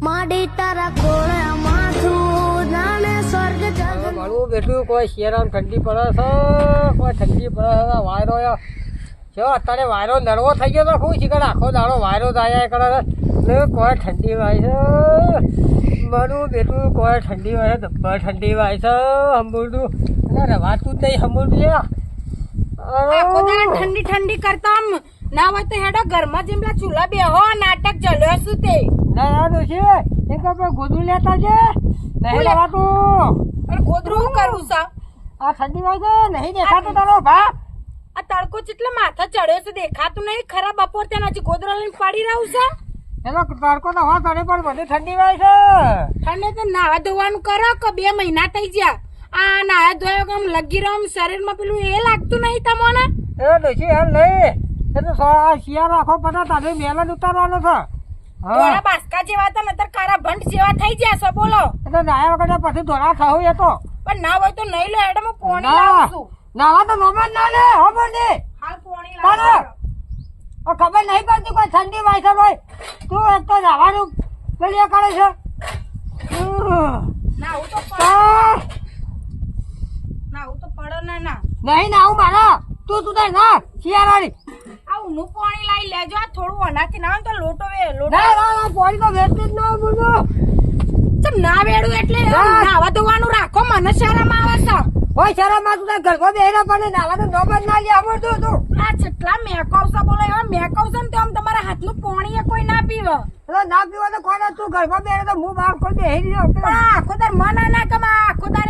માડી તારા કોળે માથું જાણે સ્વર્ગ જગ મારું બેઠું કોઈ શિયાળામાં ઠંડી પડે છે, કોઈ ઠંડી પડે છે. વાયરો જો અત્યારે વાયરો નરવો થઈ ગયો તો શું શીખર આખો દાડો વાયરો જાય કરે છે. કોઈ ઠંડી વાય છે મારું બેઠું, કોઈ ઠંડી વાય છે, ધબ્બા ઠંડી વાય છે. હંબુરડું અને રવાતું જ નહીં હંબુરડું. આખો દાડો ઠંડી ઠંડી કરતા આમ ના હોય તો હેડો ઘરમાં જેમ પેલા ચૂલા બેહો નાટક ચલ્યો શું તે ના ના દોશી એક આપણે ગોદડું લેતા છે નહીં લેવાતું. અને ગોદરું શું કરવું છે? આ ઠંડી વાય છે નહીં દેખાતું તારો ભા. આ તડકો જેટલે માથા ચડ્યો છે દેખાતું નહીં ખરા. બપોર ત્યાં હજી ગોદરો લઈને પડી રહ્યું છે. એનો તડકો તો હા તડે પણ બધું ઠંડી વાય છે. ઠંડે તો નાવા ધોવાનું કરો કે 2 મહિના થઈ ગયા. આ નાવા ધોયો કે આમ લગી રહ્યો આમ શરીરમાં પેલું એ લાગતું નહીં તમને? એ દોશી હાલ નહીં એ તો શિયાળો આખો પડે તારે મેલ જ ઉતારવાનો છે. ધોળા બાસકા જેવા તો નતર કારા ભંટ જેવા થઈ ગયા છો. બોલો એ તો નાયા વગર પછી ધોળા ખાવું એ તો પણ ના હોય તો નહીં લો હેડો હું પોણી લાવું છું. નાવા તો નોમન ના લે ખબર નહીં હાલ પોણી લાવું. ખબર નહીં પડતી કોઈ ઠંડી વાય છે ભાઈ. તું એક તો નાવાનું પેલી કરે છે. નાવું તો પડે નાવું તો પડે ને ના નહીં નાવું મારા તું તાર ના શિયાળાની આ ઊનું પાણી લાવી લેજો. આ થોડું અનાથી ના હોય તો લોટો ના ના પાણી તો વેચતી જ ના બોલું. ચમ ના વેડું એટલે નાવા ધોવાનું રાખો. મને શરમ આવે છે. કોઈ શરમ માં તું ઘરમાં બેહી પડે નાવા તો નોબત ના લે આવડતું તું. આ જેટલા મેકવસા બોલો એવા મેકવસા ને તો આમ તમારા હાથનું પાણી કોઈ ના પીવે. ના પીવા તો કોને તું ઘરમાં બેહે તો હું બહાર કોઈ બેહી રહ્યો. પણ આખો તાર મન ના કમા આખો તાર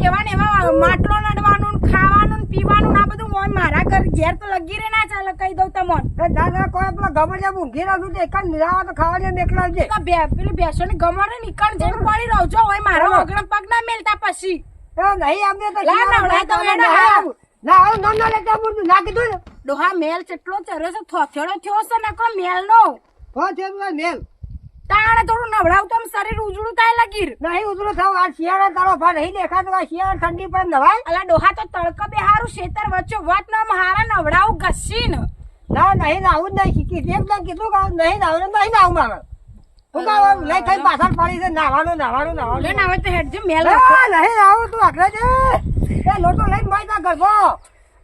એવા ને એવા માટલો નડવાનું ખાવાનું પીવાનું આ બધું હોય મારા ઘેર તો લગી રે ના ચાલે કહી દઉં તમને. ના ના કોઈ પેલા ગમડિયા ઊંઘી રહ્યું છે એક નિરાવા તો ખાવાની મેકલાવજે. પેલી બેસો ને ગમડે નીકળ જઈને પડી રહો છો હોય મારા ઓગણ પગ ના મેલતા પછી નહીં અમે તો લા નવડા તો મેં ના આવું ના લેતા બોલું ના કીધું ને. ડોહા મેલ કેટલો ચરે છે થોથેડો થયો છે નકરો મેલ નો મેલ તાણે થોડું નવડાવ તો આમ શરીર ઉજળું થાય લગીર નહીં ઉતરું થાવ. આ શિયાળા તારો ભા નહીં દેખાતો. આ શિયાળા ઠંડી પર નવાય. અલા ડોહા તો તડકો બે હારું શેતર વચ્ચે વત ના હારા નવડાવું ઘસીન. ના નહીં નાવું જ નહીં શીખી એકદમ કીધું કે નહીં નાવું નહીં નાવું મારે. તું કામ લઈ ખાઈ પાછળ પડી છે નાવાનું લે નાવે તો હેડ જે મેલ નહીં નાવું તું આખરે છે એ લોટો લઈને ભાઈ તા ગરબો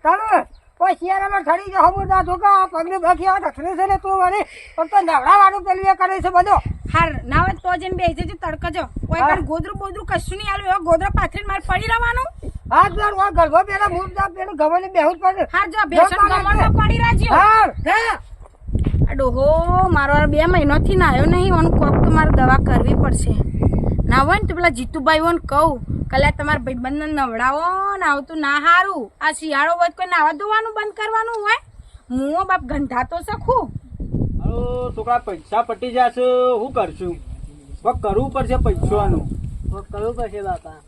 તારું કોઈ શિયાળામાં ઠરી જો હમું ના ધોકા પગને બાકી આવે ઠરી છે ને તું મારી પણ તો નવડાવાનું પેલું એ કરે છે બધો. હાર નાવે તો જઈને બેસી જજો તડકો જો કોઈ પણ ગોદરું બોદરું કશું નહીં આલું એવો ગોદરા પાથરીને મારે પડી રહેવાનું. હા તું ગરબો પેલા મૂળ પેલું ગમે બેહું જ પડે. હાર જો ભેસણ ગમણમાં પડી રાખ્યો. હા આ ડોહો મારો 2 મહિનાથી નાયો નહીં. ઓન કોક તો મારે દવા કરવી પડશે. ના હોય ને તો પેલા જીતુભાઈ ઓન કહું કલે તમારા ભાઈબંધને નવડાવો ને આવતું ના હારું. આ શિયાળો હોય કોઈ નાવા ધોવાનું બંધ કરવાનું હોય. હું બાપ ગંધા તો શકું. છોકરા પૈસા પટી જશે શું કરશું? કોક કરવું પડશે પૈસાનું. કોક કરવું પડશે બાપા.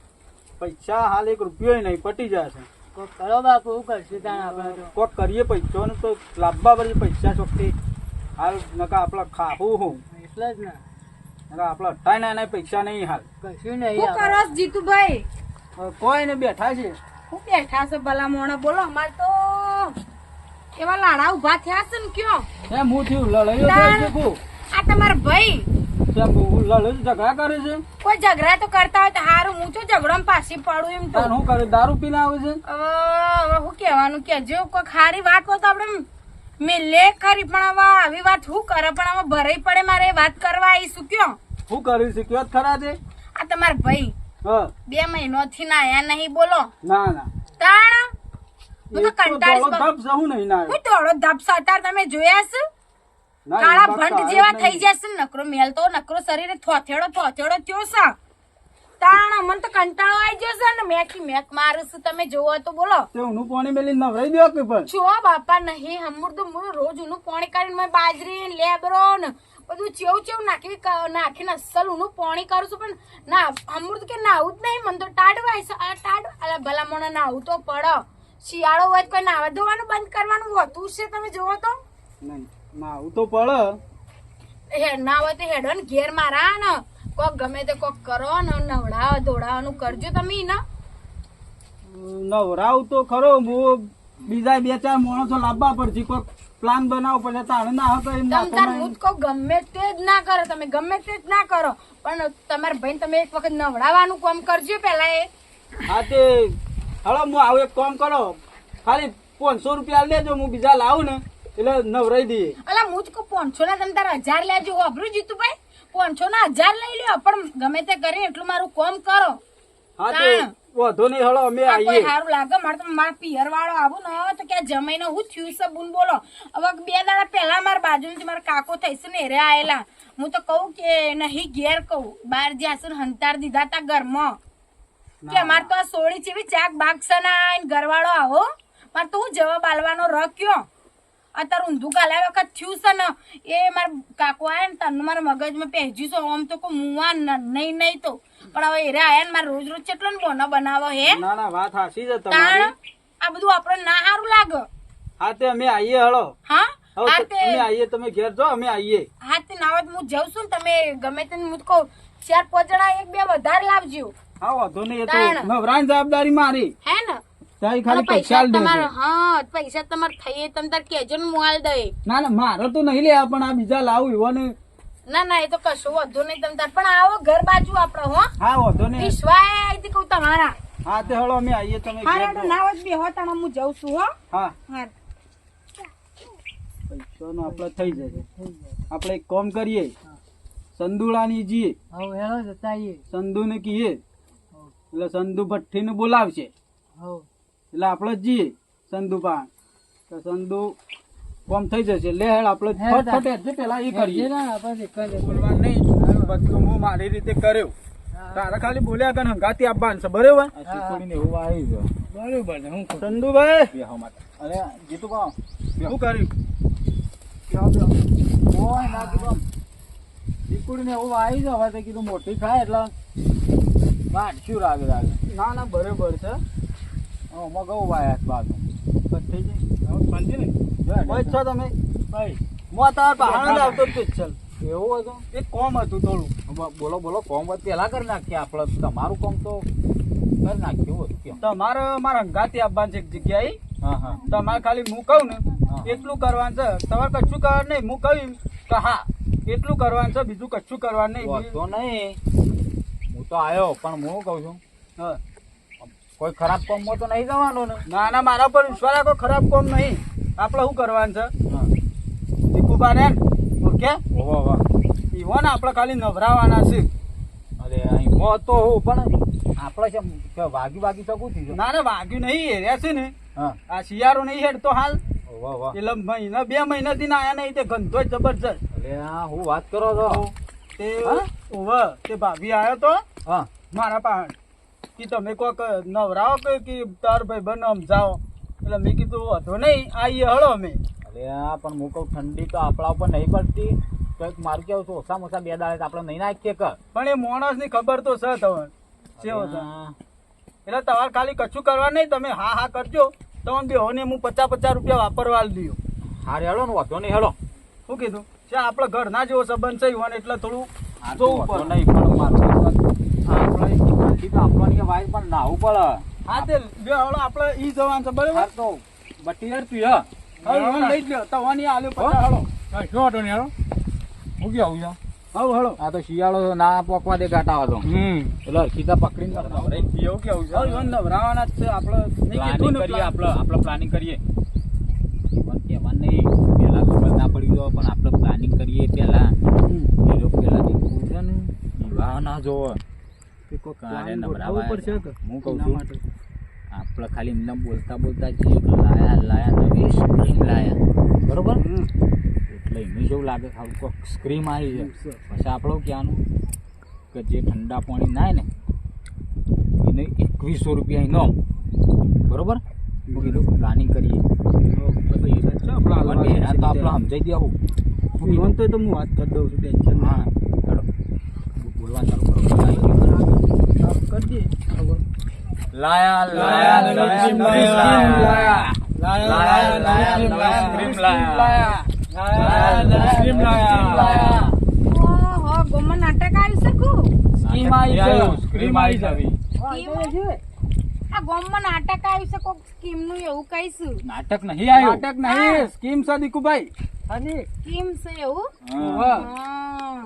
પૈસા હાલ 1 રૂપિયો નહીં પટી જશે. કોક કરો બાપુ શું કરશું તાણ આપણે કોક કરીએ પૈસાનું તો લાવવા પડશે પૈસા ચોકથી. હાલ નકા આપડે ખાવું હું એટલે જ ને નકા આપડે અઠાઈ ના પૈસા નહીં હાલ કશું શું કરો છો જીતુભાઈ? કોઈ ને બેઠા છે. હું બેઠા છે ભલા મોણા બોલો. અમારે તો એવા લાડા ઉભા થયા છે ને કયો એમ હું થયું લડાઈઓ આ તમારા ભાઈ લડાઈ ઝઘડા કરે છે. કોઈ ઝઘડા તો કરતા હોય તો હારું. હું તો ઝઘડો પાછી પડું એમ તો. શું કરે દારૂ પીને આવે છે. હવે હું કેવાનું કે જો કોઈ ખારી વાત હોય તો આપડે મેલે ખરી પણ હવે આવી વાત શું કરે પણ હવે ભરાઈ પડે મારે વાત કરવા આવીશું કયો. શું કર્યું છે કયો ખરા છે. આ તમારા ભાઈ 2 મહિનાથી ના આયા નહીં બોલો. ના ના તાણ હું તો કંટાળી થોડો ધબ સતાર તમે જોયા છે કાળા ભંટ જેવા થઈ જશે. નકરો મેલ તો નકરો શરીરે થોથેડો થયો છે. તાણ મને તો કંટાળો આવી ગયો છે ને મેક મારું છું. તમે જોવો તો બોલો ઊનું પાણી મેલી નવરાઈ દો કે પણ છો બાપા નહીં હમુર તો હું રોજ ઊનું પાણી કાઢીને બાજરી લેબરો ને બધું ચેવું નાખીને અસલ ઊનું પાણી કરું છું. પણ ના હમુર કે નાવું જ નહીં. મને તો ટાઢવાય છે. ભલા મને નાવું તો પડે. શિયાળો હોય કોઈ નાવા ધોવાનું બંધ કરવાનું હોતું છે. તમે જોવો તો નાવું તો પડે. ના હોય તો હેડો ને ઘેર મારા ને કોક ગમે તે કોક કરો ને નવડાવા ધોડાવાનું કરજો તમે ને. નવરાવ તો ખરો બીજા 2-4 માણસો લાવવા પડશે. કોક પ્લાન બનાવો પછી તાણે ના હતો એમ તમ તાર હું જ કહું ગમે તે જ ના કરો તમે ગમે તે જ ના કરો પણ તમારા ભાઈ તમે એક વખત નવડાવવાનું કામ કરજો પેલા એ હા તે હળો હું આવું એક કામ કરો ખાલી 500 રૂપિયા લેજો હું બીજા લાવું ને એટલે નવરાઈ દઈએ. અલા હું જ કહું 500 ના તમે તારા 1000 લેજો વાપરું જીતુભાઈ 500 ના 1000 લઈ લ્યો પણ ગમે તે કરી એટલું મારું કામ કરો. હા તે વાંધો નહીં હળો અમે આ કોઈ આવીએ. સારું લાગે મારે તો મારા પિયર વાળો આવું ને તો ક્યાં જમાઈને હું થયું છે બુન બોલો હવે 2 દાડા પહેલા મારા બાજુથી મારા કાકો થઈશે ને એરે આયેલા હું તો કહું કે નહીં ઘેર કહું બહાર જ્યાં છે ને હંતાર દીધા તા ઘરમાં કે અમારે તો આ સોળી જેવી ચાક બાગ છે ને ઘરવાળો આવો મારે તો હું જવાબ આલવાનો રખ્યો અત્યારે ઊંધું કાલે વખત થયું છે ને એ મારા કાકો આયા ને તને મારા મગજમાં પહેજ્યું છે આમ તો કોઈ મુવા નહીં નહીં તો પણ હવે એરે આયા ને મારે રોજ રોજ કેટલો ને બોનો બનાવો હે ના ના વાત હાચી છે તાણ તમારી. આ બધું આપણને ના સારું લાગે. હા તે અમે આવીએ હળો. હા હવે હા તે અમે આવીએ તમે ઘેર જો અમે આવીએ. હા તે નાવત હું જાઉં છું ને તમે ગમે તે હું કહું 4-5 જણા 1-2 વધારે લાવજો હા વાંધો નહીં એ તો તાણ. નવરાની જવાબદારી મારી. હે ને તારી અને ખાલી પૈસા પૈસા આલ દેજો. તમારે હા પૈસા તમારે થઈએ તમે તાર કેજો ને હું આલ દઈ. ના ના મારે તો નહીં લેવા પણ આ બીજા લાવું એવો ને. ના ના એ તો કશું વધુ નહીં તમે તાર પણ આવો ઘર બાજુ આપડે હો હા વાંધો નહીં. વિશ્વાય આઈ કહું તમારા હા તે હળો અમે આવીએ તમે હા ઘેર તો જો. નાવત બે હો તાણા હું જાઉં છું હો હા હા પૈસાનું આપણે થઈ જશે. આપણે એક કામ કરીએ સંદુલાની જઈએ હવે હેલો જતા આવીએ. સંધુ ને કહીએ એટલે સંધુ ભઠ્ઠી ને બોલાવશે હવ એટલે આપણે જ જઈએ સંધુ પાસે તો સંધુ કોમ થઈ જશે લે હેડ આપણે ફટફટ હેડ જે પેલા એ કરીએ બોલવા નહીં બધું હું મારી રીતે કર્યું તારે ખાલી બોલ્યા કે હંગાતી આપવાનું છે બરોબર બરોબર હું સંધુભાઈ અરે જીતુભા શું કર્યું દીકુડીને એવું આવી છે હવે તો કીધું મોટી થાય એટલે વાંચ્યું રાગે ના ના બરોબર છે મગવું વાયા બાજુ થઈ જાય શાંતિ ને ભાઈ છો તમે ભાઈ હું તાર બહાર જ આવતો જ ચલ એવું હતું એક કોમ હતું થોડું બોલો બોલો કોમ પેલા કરી નાખીએ આપણે તમારું કોમ તો કરી નાખ્યું હતું કેમ તમારે મારા હંગાતી આપવાનું છે એક જગ્યાએ હા હા તમારે ખાલી હું કહું ને હા. એટલું કરવાનું છે તમારે કશું કરવાનું નહીં હું કહ્યું કે હા એટલું કરવાનું છે બીજું કશું કરવાનું નહીં વાંધો નહીં હું તો આવ્યો પણ હું કહું છું હા. કોઈ ખરાબ કોમમાં તો નહીં જવાનું ને ના ના મારા પર વિશ્વાસ રાખો ખરાબ કોમ નહીં આપણે શું કરવાનું છે હા દીકુબા ને ઓકે ઓહો વાહ ઈવો ને આપણે ખાલી નવરાવાના છે અરે અહીં મોં તો હું પણ આપણે છે વાગી શકું છું ના ના વાગ્યું નહીં એરિયા છે ને હા આ શિયાળો નહીં હેડ તો હાલ વાહ વાહ એટલે મહિના 2 મહિનાથી ના આયા નહીં તે ગંધો જ જબરજસ્ત અરે આ હું વાત કરો છો તે હા? ઓવે તે ભાભી આવ્યો તો હા મારા પાસે કે તમે કોક નવરાવો કે તાર ભાઈ બન સમજાવો એટલે મેં કીધું હતો નહીં આવીએ હળો અમે અરે આ પણ હું કહું ઠંડી તો આપણા ઉપર નહીં પડતી તો એક મારું કેવું છું ઓછામાં ઓછા 2 દાડે આપણે નહીં નાખીએ કર પણ એ માણસ ની ખબર તો છે તમને કેવો છે એટલે તમારે ખાલી કશું કરવા નહીં તમે હા હા કરજો તમને બેહોને હું 50-50 રૂપિયા વાપરવા દઉં હારે હેડો ને વાંધો નહીં હેડો શું કીધું છે આપણે ઘરના જેવો સંબંધ છે ઈવન એટલે થોડું આ તો જોવું વાંધો પડે નહીં પણ મારું આપણે ઠંડી તો આપવાની કે વાય પણ નાવું પડે હા તે બે હળો આપણે ઈ જવાનું છે બરાબર હાર તો બટી યાર તું યા હવે ઈવન લઈ જ લ્યો તવાની આલ્યો 50 હળો શું હતો ને યાર હું કે આવું યાર હવ હળો આ તો શિયાળો ના પોકવા દે ગાટા હતો એટલે હરખીતા પકડીને એવું કેવું હવે ઈવન નવરાવાના જ છે આપણે નહીં કીધું ને કરીએ plan. આપણે પ્લાનિંગ કરીએ પણ કહેવાનું નહીં પહેલા ખબર ના પડી તો પણ આપણે પ્લાનિંગ કરીએ પહેલા એ લોકો પહેલા દીકરું છે ને વિવાહ ના જોવો કે કોક કાલે plan નવરાવા ગોઠવવું પડશે કે? હું કહું એના છું માટે. આપણે ખાલી એમને બોલતા બોલતા જઈએ કે લાયા નવી સ્ક્રીમ લાયા બરોબર એટલે એમને જેવું લાગે ખાવું કોઈક સ્ક્રીમ આવી છે પછી આપણું કહેવાનું કે જે ઠંડા પાણી નાય ને એને 2100 રૂપિયા ઇનામ બરોબર હું કીધું પ્લાનિંગ કરીએ આપણે એના તો આપણે સમજાઈ દેવું ઈવન તો હું વાત કરી દઉં છું ટેન્શન હા ચાલો બોલવા ચાલુ કરો કરી દઈએ લાયા ઓહો ગોમાં નાટક આવી શકું સ્ક્રીમ આવી જવી આ ગામમાં નાટક આવ્યું છે કોક સ્કીમ નું એવું કહીશું. નાટક નહીં આવ્યું. નાટક નહીં સ્કીમ છે દીકુભાઈ. હાજી સ્કીમ છે એવું? હા. હા.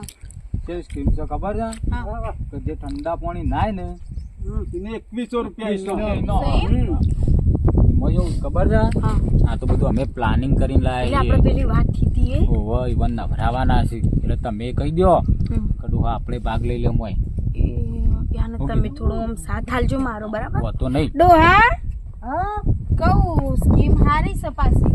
તે સ્કીમ છે ખબર છે હા. કે જે ઠંડા પાણી નાય ને એને 2100 રૂપિયા 2100 એનો. એનો. એમાં એવું ખબર છે હા. આ તો બધું અમે પ્લાનિંગ કરીને એટલે આપણે લાયા પેલી વાત કીધી એ ઓહો ઈવન નભરાવાના છે એટલે તમે કહી દો કે ડોહા આપણે ભાગ લઈ લે મોય યાને તમે થોડો આમ સાથ હાલજો મારો બરાબર હોતો નહીં. ડોહા હા કહું સ્કીમ હારી છે પાછી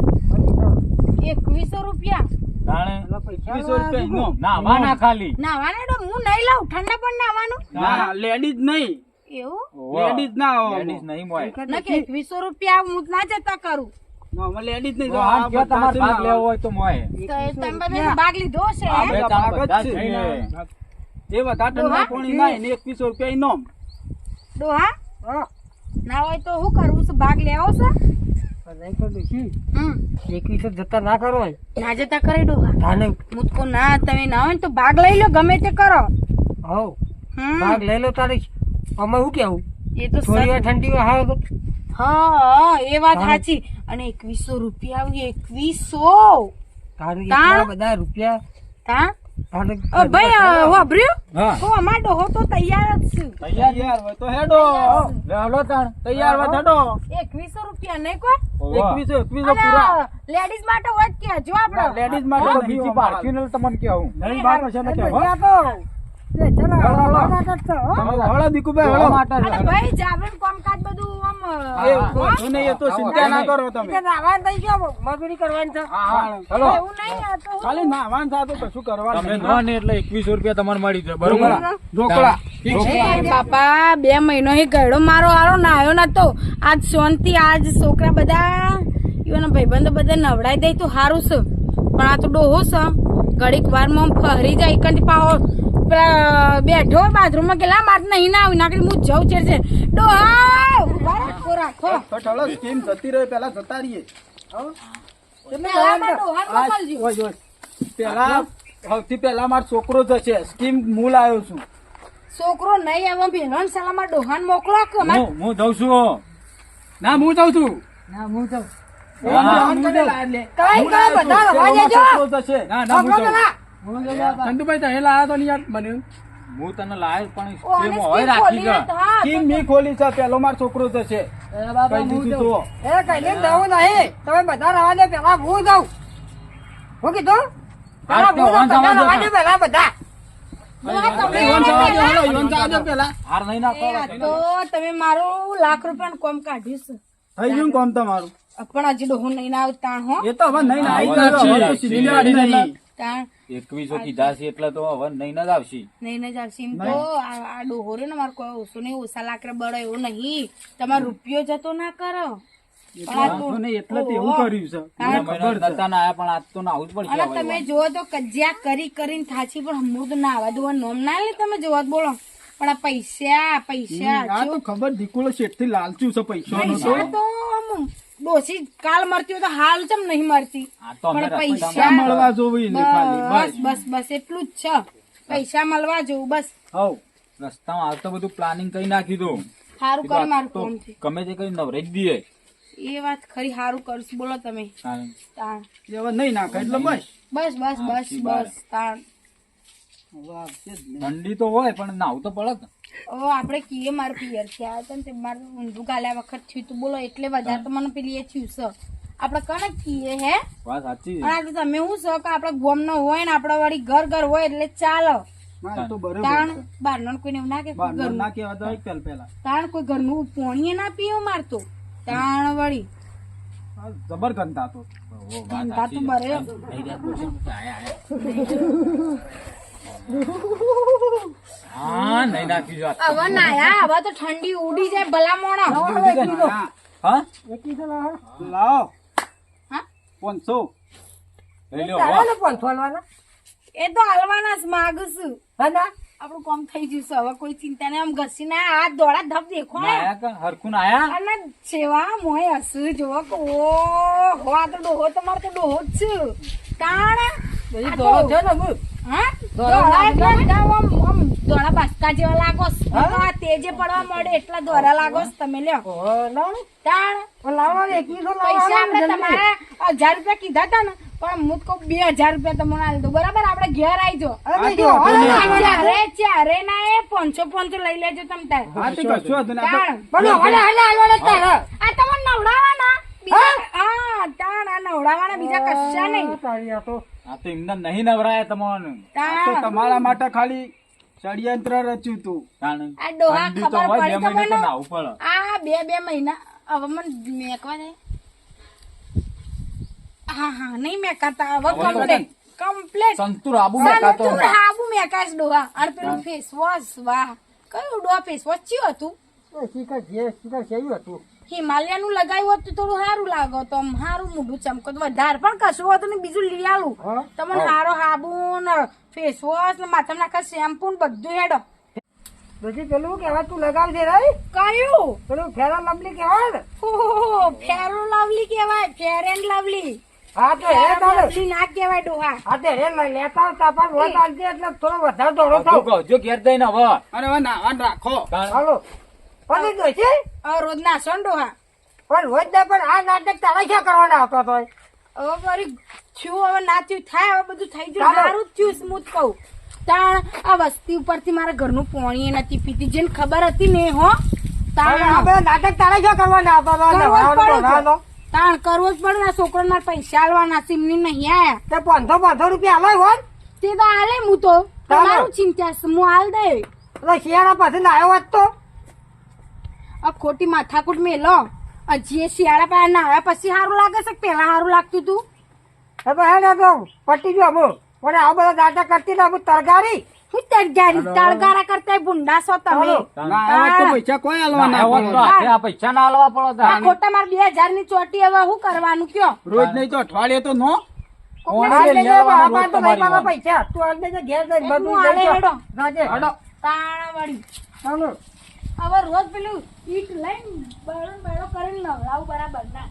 2100 રૂપિયા તાણે 2100 રૂપિયા એનો. નાવાના ખાલી નાવાને તો હું નહીં લાવું ઠંડા પણ નાવાનું ના લેડીઝ નહીં, એવું લેડીઝ ના આવે. લેડીઝ નહીં મોય. ના કે 2100 રૂપિયા હું ના જતા કરું ના, આમાં લેડીઝ નહીં. ડોહા જો તમારે ભાગ લેવો હોય તો મોય તો તમે બધાએ ભાગ લીધો છે હે? આપણે ભાગ જ બધા છે. જઈને. જે વધારે ઠંડા પાણી ના એને 2100 રૂપિયા ઇનામ. ડોહા હા ના હોય તો શું કરવું છે ભાગ લેવો છે નહીં તો ડોશી હમ 2100 જતા ના કરો ના જતા કરે ડોહા તાને મુતકો ના તમે ના હોય ને તો ભાગ લઈ લો ગમે તે કરો હવ હમ. ભાગ લઈ લો તારે અમે શું કેવું એ તો થોડી વાર સચ. ઠંડી હા તો હા એ વાત હા. સાચી અને 2100 રૂપિયા આવી 2100 તારું તા? એટલા બધા રૂપિયા તા તારે ભાઈ વાપર્યું હા તો અમાર ડોહો તો તૈયાર જ છે તૈયાર હોય તો હેડો. લે હાલો તાણ. તૈયાર હોય તો હેડો. 2100 રૂપિયા નહીં કોઈ ઓહો. 2100 પૂરા. લેડીઝ માટે હોય જ કેજો આપડે લેડીઝ માટે તો તો બીજી પાર્ક્યુનલ તમને કેવું નહીં બાર છે ને કે હો. ચલો હળો દીકુભાઈ હળો. અને ભાઈ જાવે કામકાજ બધું આમ એ વાંધો નહીં, એ તો ચિંતા ના કરો તમે. થઈ ગયો મજૂરી કરવાની છે હલો એવું નહીં આ તો ખાલી નાવાનું થાય તો કશું કરવાનું તમે નહીં. નો ને એટલે 2100 રૂપિયા તમારે મળી જાય બરોબર ઢોકળા. એ બાપા 2 મહિનો હી ગયડો મારો આરો નાયો નતો આજ શાંતિ આજ છોકરા બધા ઈવન ભાઈબંધો બધા નવડાઈ દે તો હારું છે પણ આ તો ડોહો છે ઘડીક વારમાં ફરી જાય કંટી પાહો પેલા બેઠો બાથરૂમ માં ગયેલા માર નહીં ના આવી નાખી હું જઉં છે ડોહા ઉભા રાખો રાખો ફટ હળો, સ્કીમ જતી રહે પેલા જતા રહીએ. પેલા તો ડોહાને મોકલજો. ઓય, ઓય. પેલા સૌથી પેલા મારો છોકરો જશે. સ્કીમ હું લાવ્યો છું. છોકરો નહીં આવે ભેલો ને સલામાં ડોહાન મોકલો કે અમાર હું જઉં છું ના હું જાઉં છું. ના હું તો કઈ કઈ બધા રવા દેજો છોકરો જશે. ના ના હું જઉં. ચંદુભાઈ તો હેલા આયા તો નહીં યાર બન્યું. હું તને લાવ્યો પણ ઓ, અને સ્કીમ હોય સ્કીમ રાખી ખોલીને છે તો હા, સ્કીમ મેં ખોલી છે. પેલો મારો છોકરો જશે. કહી દીધું તો. એ કઈ જવું નહીં તમે બધા રવા દે પેલા હું જાઉં હું કીધું પેલા તો હું વાંધો બધા રવા વાંધો. દે પેલા બધા ડોહા તમે ઈવન જવા દો, હળો, ઈવન જવા દો પેલા. હાર નહીં નાખો એ આ તો તમે મારું લાખ રૂપિયાનું કોમ કાઢ્યું છે થઈ ગયું કોમ તમારું. પણ હજી ડોહો નહીં ના આવે તાણ હો એ તો હવે નહીં ના, આવી હા, ગયો. હવે તો છે, સીધી છે. વાળી નહીં. તાણ 2100 કીધા છે એટલે તો હવે નહીં જ આવશે નહીં ને જાવશે એમ તો આ ડોહો રે ને મારે કોઈ ઓછો નહીં ઓછા લાકડે બળો એવું નહીં તમારો રૂપિયો જતો ના કરો પણ આ વાંધો નહીં, એટલે તો એવું કર્યું છે. હા. મને ખબર છે. નતા ના આયા પણ આજ તો ના આવું જ પડશે અને હવે. તમે જુઓ તો કજિયા કરી કરીને થાચી પણ હમણાં તો ના આવા દો નોમ ના લે તમે જોવા જ બોલો પણ આ પૈસા પૈસા આ તો ખબર દીકુલો શેઠથી લાલચું છે પૈસાનો તો. પૈસા તો આમ ડોસી કાલ મરતી હોય તો હાલ ચમ નહીં મરતી આ તો અમે પણ રખડતા પૈસા મળવા જોવી ને ખાલી બસ બસ. બસ બસ એટલું જ છે પૈસા મળવા જેવું બસ હઉ. રસ્તામાં હાલ તો બધું પ્લાનિંગ કરી નાખી દો સારું કરે મારું તો કોમ થી ગમે તે કઈ નવરે જ દઈએ એ વાત ખરી સારું કરશું બોલો તમે હા. તાણ હવે નહીં નાખે એટલે બસ. બસ બસ બસ બસ તાણ હવે આવશે જ ને. ઠંડી તો હોય પણ નાવું તો પડે ને. ઓ આપણે કીએ મારે પિયર થયા હતા ને તે મારે ઊંધું ગાલ્યા વખત થયું તું બોલો એટલે વધારે તો મને પેલી એ થયું છે આપણે કને કીએ હે વાત સાચી અને આ તો તમે શું છો કે આપણે ગોમ નો હોય ને આપડે વળી ઘર ઘર હોય એટલે ચાલો ના, એ તો બરોબર તાણ છે. બહારનો કોઈને એવું ના કે બહારનું ઘરનું ના કહેવા દો પેલા. તાણ કોઈ ઘરનું પોણીએ ના પીવો મારતો તાણ વળી આ જબર ગંધા તો. ઓ, વાત ધંધા તો સાચી. બરે નહીં રહ્યા બોલશે. આયા, આયા. હા નહીં નાખી જો હવે નાયા હવે તો ઠંડી ઉડી જાય ભલા મોણા હા. હા લાવો હા? 500. લઈ લ્યો હો. એ તો હાલવાના જ માગું છું હા ના આપણું કામ થઈ ગયું છે હવે કોઈ ચિંતા નહીં આમ ઘસી ના હાથ દોડા ધપ દેખો ને આયા કે હરખું ના આયા અને સેવા મોય હસુ જોવો કે ઓ હો આ તો ડોહો તમારે તો ડોહો જ છે તાણ બધી દોડો છે ને હું હા દોડા એટલે બધા આમ દોડા બાસતા ભૂસકા જેવા લાગો છો. આ તેજે પડવા મળે એટલા દોરા લાગો છો તમે લ્યો તાણ પૈસા આપણે તમારે 1000 રૂપિયા કીધા હતા ને પણ હું કહું 2000 રૂપિયા તમને આલી દઉં બરાબર આપણે ઘેર આવજો ચારે ના એ 500 લઈ લેજો તમે તાર હા તો કશું હતું ને આપણે આ તમને નવડાવવાના હા તાણ આ નવડાવવાના બીજા કશા નહીં આ તો એમને નહીં નવરાયા તમને તો તમારા માટે ખાલી ષડયંત્ર રચ્યું તું આ ડોહા ઠંડી તો ખબર હોય, 2 પડી મહિને તો તમને નાવું પડે. આ 2 મહિના હવે મને મેકવા દે હા નહીં મેકાતા હવે કમ્પ્લીટ સંતુર આબુ મેકાતો સંતુર હાબુ મેકાશ ડોહા અને પેલું ફેસ વોશ વાહ કયું ડોહા ફેસ વોશ ચિયો હતું શીખર કેવું હતું હિમાલયા નું લગાવ્યું હોત તો થોડું સારું લાગો તો સારું મોઢું ચમકો તો વધારે પણ કશું હતું ને બીજું લઈ આલું તમને સારો હાબુ ને ફેસ વોશ ને માથા નાખા શેમ્પુ ને બધું હેડો પછી પેલું કેવાય તું લગાવજે રે કયું પેલું ફેરા લવલી કેવાય ને ઓહો ફેરો લવલી કેવાય ફેર એન્ડ લવલી હા તો હે તારે લવલી ના કેવાય ડોહા હા તે હે લેતા આવતા પણ રોજ આવજે એટલે થોડો વધારે દોડો થાવ જો ઘેર જઈને હવે અને હવે નાવાનું રાખો હાલો પછી તો છે રોજ ના son ડોહા પણ રોજ ના પણ આ નાટક તારે ક્યાં કરવાના આવતો તો હવે વળી થયું હવે ના થયું થાય હવે બધું થઈ ગયું સારું જ થયું સ્મૂથ કહું તાણ આ વસ્તી ઉપરથી મારા ઘરનું પાણી નથી પીતી જેને ખબર હતી ને હો તાણ આ બધા નાટક તારે ક્યાં કરવાના આવતો તો તાણ કરવો જ પડે ને છોકરો ના પૈસા આલવાના સિમની નહીં આયા તે 500 રૂપિયા આલાય હોત તે તો આલે હું તો તમારું ચિંતા છે હું આલ દે એટલે શિયાળા પછી લાયો હોત તો આ ખોટી માથાકૂટ મેલો જે શિયાળા પહેલા નાવ્યા પછી સારું લાગે છે કે પેલા સારું લાગતું તું હવે હે ને તો પટી ગયો અમુક પણ આ બધા નાટક કરતી ને અમુક તરગારી હું તળગારા કરતા ભૂંડા છો તમે ના આવ્યા તો પૈસા કોઈ આલવા ના આવ્યો તો પડે. હાથે આ પૈસા ના આલવા પડે આ ખોટા મારે 2000 ની ચોટી હવે શું કરવાનું કયો રોજ નહીં તો અઠવાડિયે તો નો કોણ છે લેવાનો રોજ તમારી વાત? પૈસા તું આજે જે ઘેર જઈને હું બધું આલે લઈ હેડો. જા. જાજે. તાણા વળી ચાલો. હવે રોજ પેલું ઈટ લઈને બળો કરીને નવડાવું બરાબર ના